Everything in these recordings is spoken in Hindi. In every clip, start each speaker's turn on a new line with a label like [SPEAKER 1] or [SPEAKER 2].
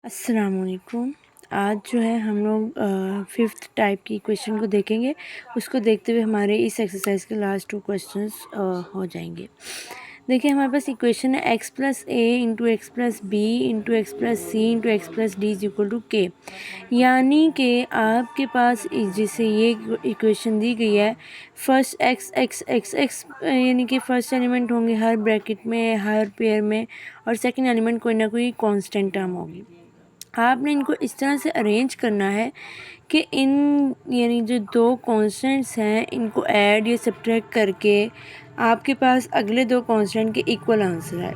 [SPEAKER 1] अस्सलामुअलैकुम। आज जो है हम लोग फिफ्थ टाइप की इक्वेशन को देखेंगे। उसको देखते हुए हमारे इस एक्सरसाइज के लास्ट 2 क्वेश्चंस हो जाएंगे। देखिए हमारे पास इक्वेशन है x plus A into x plus B into x plus C into x plus D is equal to K. यानी कि आपके पास जैसे ये इक्वेशन दी गई है, first x x x x यानी कि फर्स्ट एलिमेंट होंगे हर ब्रैकेट में, हर पेयर में, और सेकंड एलिमेंट कोई ना कोई कांस्टेंट टर्म होगी। आपने इनको इस तरह से अरेंज करना है कि इन यानी जो 2 कांस्टेंट्स हैं इनको ऐड या सब्ट्रैक्ट करके आपके पास अगले 2 कांस्टेंट के इक्वल आंसर आए।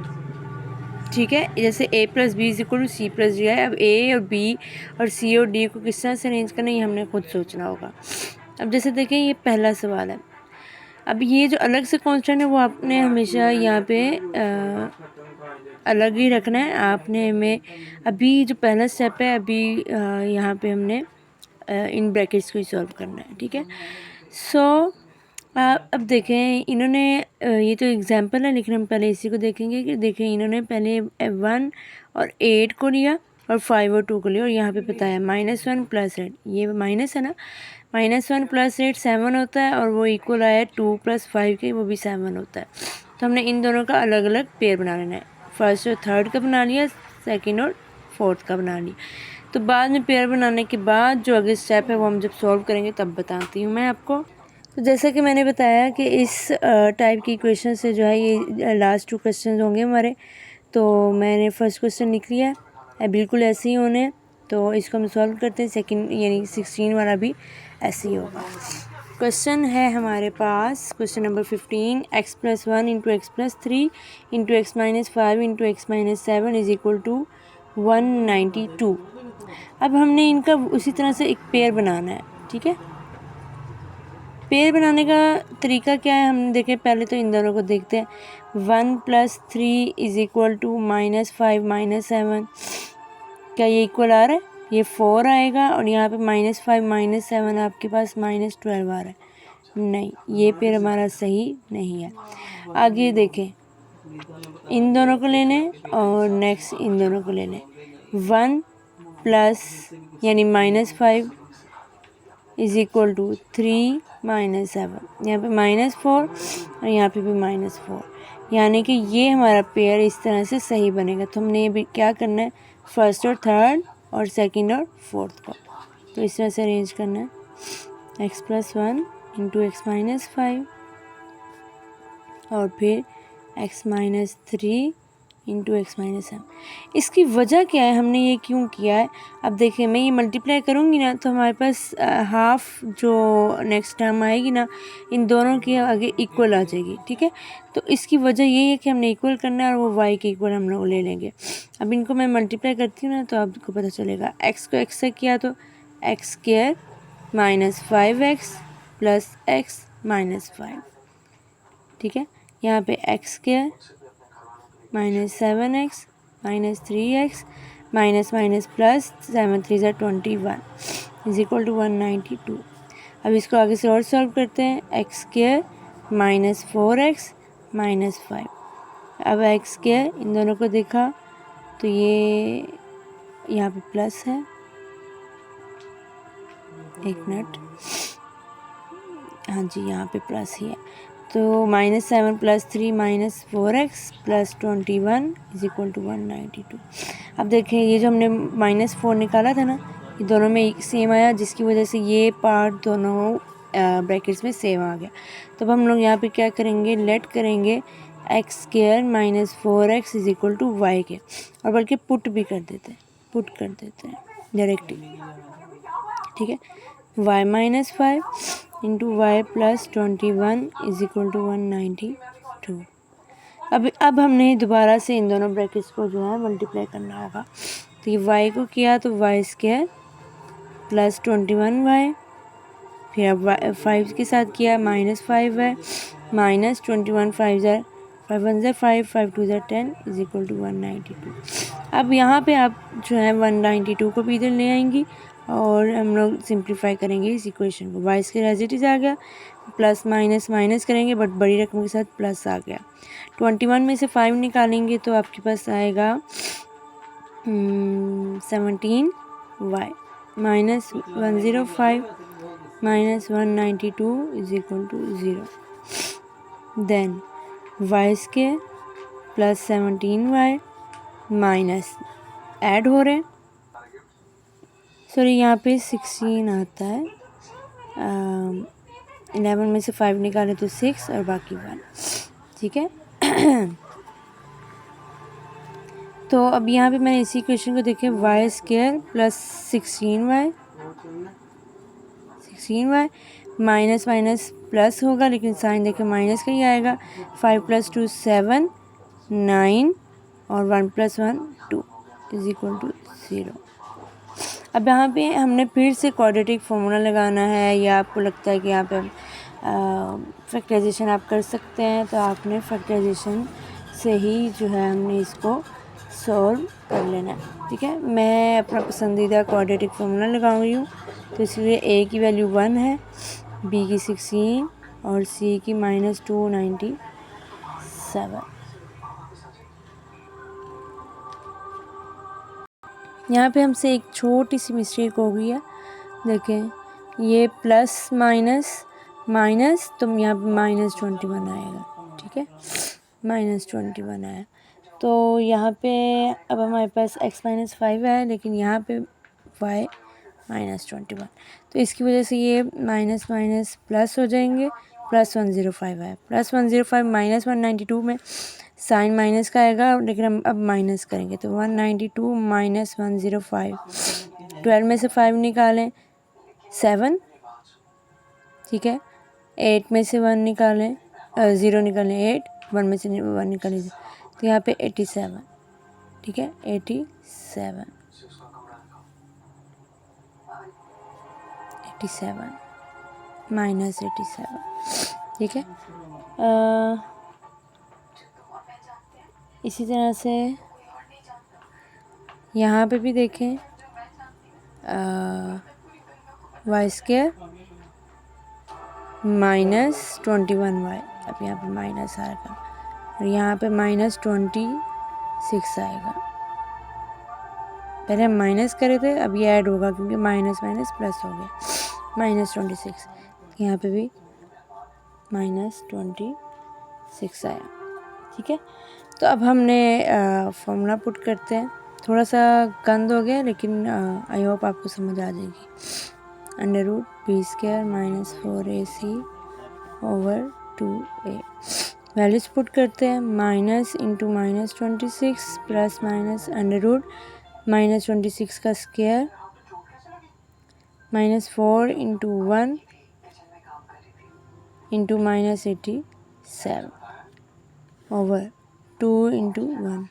[SPEAKER 1] ठीक है, जैसे a plus B is equal to C plus D है। अब a और b और c और d को किस तरह से अरेंज करना है ये हमने खुद सोचना होगा। अब जैसे देखें ये पहला सवाल है। अब ये जो अलग से कांस्टेंट है वो आपने हमेशा यहाँ पे अलग ही रखना है। आपने हमें अभी जो पहला स्टेप है अभी यहाँ पे हमने इन ब्रैकेट्स को ही सॉल्व करना है। ठीक है, सो अब देखें इन्होंने ये तो एग्जांपल है, लेकिन हम पहले इसी को देखेंगे कि देखें इन्होंने पहले 1 और 8 को लिया और 5 और 2 को लिया और यहाँ पे बताया -1 प्लस 8, ये माइनस है ना, -1 प्लस 8 7 होता है और वो इक्वल आया 2 प्लस 5 के, वो भी 7 होता है। तो हमने इन दोनों का अलग अलग पेयर बना लेना है। फर्स्ट और थर्ड का बना लिया, सेकेंड और फोर्थ का बना लिया। तो बाद में पेयर बनाने के बाद जो अगले स्टेप है वो हम जब सॉल्व करेंगे तब बताती हूँ मैं आपको। तो जैसा कि मैंने बताया कि इस टाइप की इक्वेशन से जो है ये लास्ट 2 क्वेश्चन होंगे हमारे। तो मैंने फर्स्ट क्वेश्चन लिख लिया है, बिल्कुल ऐसे ही होने, तो इसको हम सॉल्व करते हैं। सेकंड यानी 16 वाला भी ऐसे ही होगा। क्वेश्चन है हमारे पास question number 15, x plus 1 into x plus 3 into x minus 5 into x minus 7 is equal to 192। अब हमने इनका उसी तरह से एक पेयर बनाना है। ठीक है, पेयर बनाने का तरीका क्या है हमने देखे, पहले तो इन दोनों को देखते हैं। 1 प्लस 3 इज इक्वल टू -5 -7, क्या ये इक्वल आ रहा है? ये 4 आएगा और यहाँ पे -5 -7 आपके पास -12 आ रहा है। नहीं, ये पेयर हमारा सही नहीं है। आगे देखें, इन दोनों को लेने और नेक्स्ट इन दोनों को लेने। 1 प्लस यानी -5 इज इक्वल टू 3 -7, यहाँ पे -4 और यहाँ पे भी -4, यानी कि ये हमारा पेयर इस तरह से सही बनेगा। तो हमने ये भी क्या करना है, फर्स्ट और थर्ड और सेकंड और फोर्थ को तो इस तरह से अरेंज करना है। x plus 1 into x minus 5 और फिर x minus 3 into x minus 7। इसकी वजह क्या है, हमने ये क्यों किया है? अब देखिए मैं ये मल्टीप्लाई करूँगी ना तो हमारे पास हाफ जो नेक्स्ट टर्म आएगी ना इन दोनों के आगे इक्वल आ जाएगी। ठीक है, तो इसकी वजह यही है कि हमने इक्वल करना है और वो y के इक्वल हम लोग ले लेंगे। अब इनको मैं मल्टीप्लाई करती हूँ ना तो आपको पता चलेगा। x को x से किया तो X square minus 5x plus X minus 5। ठीक है, यहाँ पे X square -7x -3x minus minus plus 7 3 21 is equal to 192। अब इसको आगे से और सॉल्व करते हैं। X square -4x -5। अब एक्स स्क्वायर इन दोनों को देखा तो ये यहाँ पे प्लस है, एक मिनट, हाँ जी यहाँ पे प्लस ही है। तो -7 plus 3 -4x plus 21 is equal to 192। अब देखें ये जो हमने -4 निकाला था ना ये दोनों में सेम आया, जिसकी वजह से ये पार्ट दोनों ब्रैकेट्स में सेम आ गया। तो अब हम लोग यहाँ पे क्या करेंगे, लेट करेंगे X square -4x is equal to Y के, और बल्कि पुट भी कर देते हैं, पुट कर देते हैं डायरेक्टली। ठीक है, y minus 5 into Y plus 21 is equal to 192। अब हमने दोबारा से इन दोनों ब्रैकेट्स को जो है मल्टीप्लाई करना होगा। तो ये y को किया तो वाई स्क्वायर प्लस 21y, फिर अब 5 के साथ किया -5y माइनस 21 5 ज़र 5 1 ज़र 5 5 2 ज़र 10 इज इक्वल टू 192। अब यहाँ पे आप जो है 192 को भी इधर ले आएंगी और हम लोग सिंप्लीफाई करेंगे इस इक्वेशन को। Y square as it is आ गया, प्लस माइनस माइनस करेंगे बट बड़ी रकम के साथ प्लस आ गया। 21 में से 5 निकालेंगे तो आपके पास आएगा 17y minus 105 minus 192 is equal to 0। Then Y square plus 17y minus add हो रहे हैं, सॉरी यहाँ पे 16 आता है, 11 में से 5 निकाले तो 6 और बाकी 1, ठीक है। तो अब यहाँ पे मैंने इसी क्वेश्चन को देखे, Y square plus 16y minus minus plus होगा, लेकिन साइन देखे माइनस का ही आएगा। 5 + 2 7 9 और 1 + 1 2 इज इक्वल टू 0। अब यहाँ पे हमने फिर से क्वाड्रेटिक फार्मूला लगाना है, या आपको लगता है कि यहाँ पे फैक्टराइजेशन आप कर सकते हैं, तो आपने फैक्टराइजेशन से ही जो है हमने इसको सॉल्व कर लेना है, ठीक है। मैं अपना पसंदीदा क्वाड्रेटिक फार्मूला लगाऊंगी हूँ, तो इसलिए ए की वैल्यू 1 है, बी की 16 और सी की -297। यहाँ पे हमसे एक छोटी सी मिस्टेक हो गई है, देखें ये प्लस माइनस माइनस, तो यहाँ पे -21 आएगा, ठीक है, -21 आया। तो यहाँ पे अब हमारे पास x-5 है, लेकिन यहाँ पे y -21, तो इसकी वजह से ये माइनस माइनस प्लस हो जाएंगे, +105 है, +105 -192 में साइन माइनस का आएगा, लेकिन हम अब माइनस करेंगे, तो 192 माइनस 105, 12 में से 5 निकालें 7, ठीक है, 8 में से 1 निकालें 0 निकालें 8, 1 में से 1 निकालें 0, तो यहाँ पे 87, ठीक है, 87 -87, ठीक है। इसी तरह से यहाँ पे भी देखें, वाई स्केयर -21y, अब यहाँ पे माइनस आएगा और यहाँ पे -26 आएगा। पहले हम माइनस करे थे, अब ये ऐड होगा क्योंकि माइनस माइनस प्लस हो गया, -26, यहाँ पे भी -26 आया, ठीक है। तो अब हमने फॉर्मूला पुट करते हैं, थोड़ा सा गंद हो गया, लेकिन आई होप आपको समझ आ जाएगी। √b² -4ac / 2a, values put करते हैं, माइनस इंटू -26 प्लस माइनस √-26 का square -4 into 1 into -87 over 2 into 1,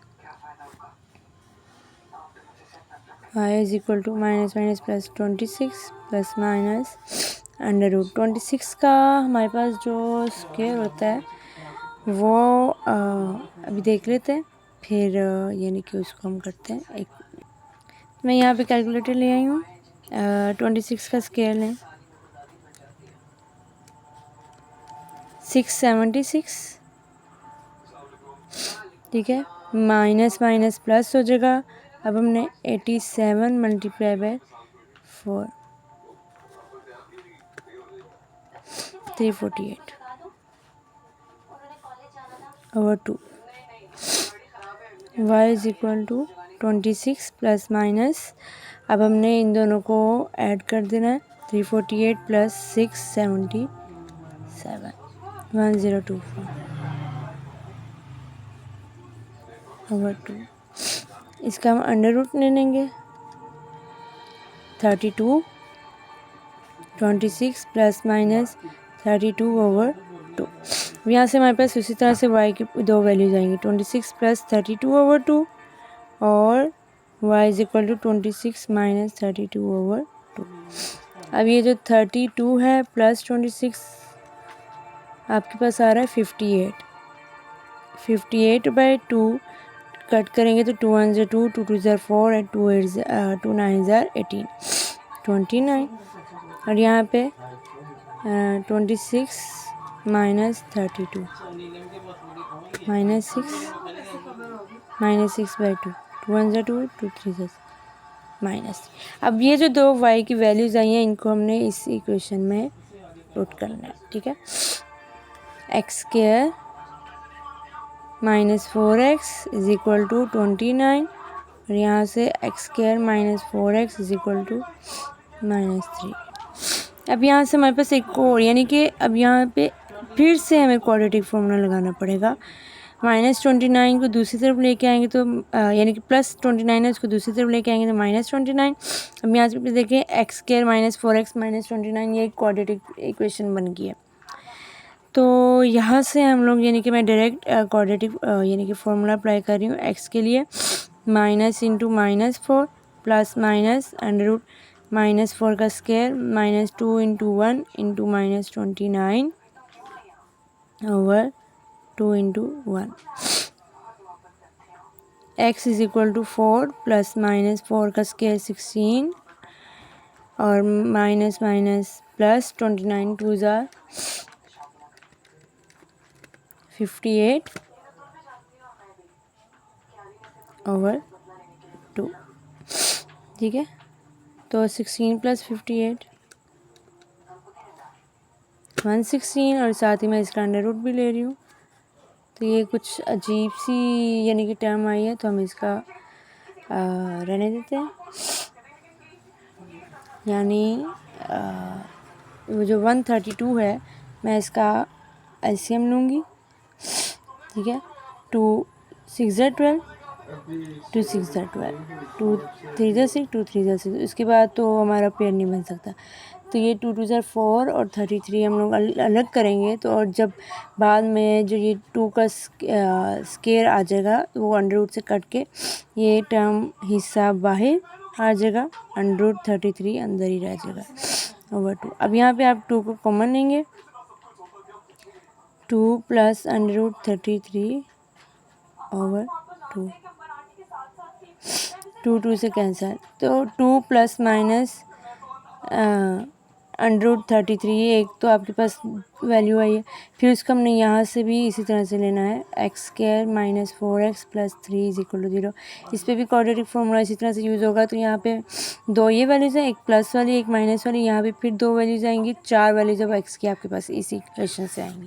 [SPEAKER 1] y is equal to minus minus plus 26 plus minus √26 का हमारे पास जो स्क्वायर होता है वो अभी देख लेते हैं, फिर यानी कि उसको हम करते हैं। एक मैं यहाँ पे कैलकुलेटर ले आई हूँ, 26 का स्क्वायर लें 676, ठीक है, माइनस माइनस प्लस हो जाएगा। अब हमने 87 multiply by 4 348 over 2, y is equal to 26 plus minus, अब हमने इन दोनों को ऐड कर देना है, 348 प्लस 677 1024 ओवर 2, इसका हम अंडर रूट ले लेंगे, 32 26 प्लस माइनस 32 ओवर 2। यहाँ से हमारे पास उसी तरह से y की दो वैल्यूज आएंगी, 26 प्लस 32 ओवर 2 और y is equal to 26 minus 32 over 2। अब ये जो 32 है प्लस 26 आपके पास आ रहा है 58 बाई 2 कट करेंगे तो 2 1 ज़ा 2, 2 2 ज़ा 4 और 2 9 ज़ा 18 29, और यहाँ पे 26 माइनस 32 -6 बाई 2, 2 1 ज़ा 2, 2 3 ज़ा -3। अब ये जो दो y की वैल्यूज़ आई हैं इनको हमने इस इक्वेशन में पुट करना है, ठीक है। x² -4x is equal to 29 और यहाँ से x² -4x is equal to -3। अब यहाँ से हमारे पास एक और, यानी कि अब यहाँ पे फिर से हमें क्वाड्रेटिक फॉर्मूला लगाना पड़ेगा। -29 को दूसरी तरफ लेके आएंगे तो यानी कि +29 है उसको दूसरी तरफ लेके आएंगे तो -29। अब यहाँ से देखें x² -4x -29 ये क्वाड्रेटिक इक्वेशन बन गई है। तो यहाँ से हम लोग यानी कि मैं डायरेक्ट क्वाड्रेटिक यानी कि फॉर्मूला अप्लाई कर रही हूँ x के लिए, माइनस इंटू -4 प्लस माइनस √ -4 का square -2 into 1 into -29 over 2 into 1। x is equal to 4 plus -4 का स्क्वायर 16 और माइनस माइनस प्लस 29 2 ज़ा 58 ओवर 2, ठीक है। तो 16 प्लस 58 116 और साथ ही मैं इसका अंडर रूट भी ले रही हूँ। तो ये कुछ अजीब सी यानी कि टर्म आई है तो हम इसका रहने देते हैं। यानी वो जो 132 है मैं इसका LCM लूँगी, ठीक है। 2 6 ज़ा 12, 2 6 ज़ा 12, 2 3 ज़ा 6, 2 3 ज़ा 6। इसके बाद तो हमारा पेयर नहीं बन सकता। तो ये 2 2 ज़ा 4 और 33 हम लोग अलग करेंगे। तो और जब बाद में जो ये 2 का स्केयर आ जाएगा तो वो अंडर रूट से कट के ये टर्म हिस्सा बाहर आ जाएगा, अंडर रूट 33 अंदर ही रह जाएगा ओवर 2। अब यहाँ पे आप 2 को कॉमन लेंगे, 2 प्लस अंडर रूट 33 ओवर 2, 2 2 से कैंसिल। तो 2 प्लस माइनस अंडर रूट 33 एक तो आपके पास वैल्यू आई है। फिर उसको हमने यहाँ से भी इसी तरह से लेना है, x² -4x plus 3 is equal to 0। इस पर भी क्वाड्रेटिक फॉर्मूला इसी तरह से यूज़ होगा। तो यहाँ पे दो ये वैल्यूज़ हैं, एक प्लस वाली एक माइनस वाली, यहाँ पे फिर दो वैल्यूज़ आएंगी, 4 वैल्यूज़ अब x की आपके पास इसी इक्वेशन से आएंगी।